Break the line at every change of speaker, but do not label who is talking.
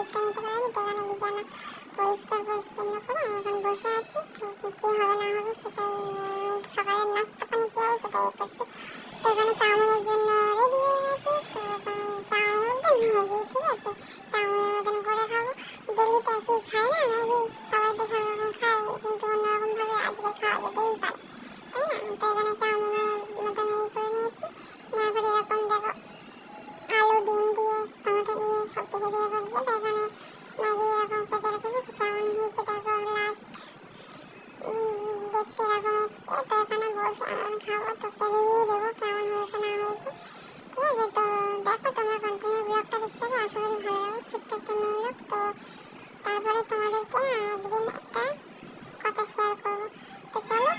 লিফটটা নিতে পারিনি, তো এখানে বিছানা পরিষ্কার পরিচ্ছন্ন করে আমি এখন বসে আছি। তো কি হবে না হবে সেটাই, সকালের নাস্তা পানি কি হবে সেটাই করছি। তো এখানে চাউমিনের জন্য রেডি হয়ে গেছে। তো এখন চাউমিনের মধ্যে ম্যাগি, ঠিক আছে, চাউমিনের মতন করে খাবো। ডেলি তো একই খাই না ম্যাগি, সবাই তো সব রকম খায়, কিন্তু অন্যরকম ভাবে আজকে খাওয়া যেতেই পারে, তাই না? তো এখানে চাউমিনের মতো ম্যাগি করে নিয়েছি। নেওয়ার পরে এরকম দেখো আলু, ডিম দিয়ে, টমেটো দিয়ে সব কিছু দিয়ে করছে। তো এখানে ম্যাগি এরকম পেতে রেখেছি, কেমন হয়েছে দেখো লাস্ট দেখতে এরকম এসছে। তো এখানে বসে আমি খাবো, তোকে রিভিউ দেবো কেমন হয়েছে না হয়েছে, ঠিক আছে? তো দেখো তোমরা কন্টিনিউ ব্লগটা দেখতে থাকো, আশা করি ভালো লাগবে, ছোট্ট একটা মেয়ে ব্লগ। তো তারপরে তোমাদেরকে একদিন একটা কথা শেয়ার করবো। তো চলো।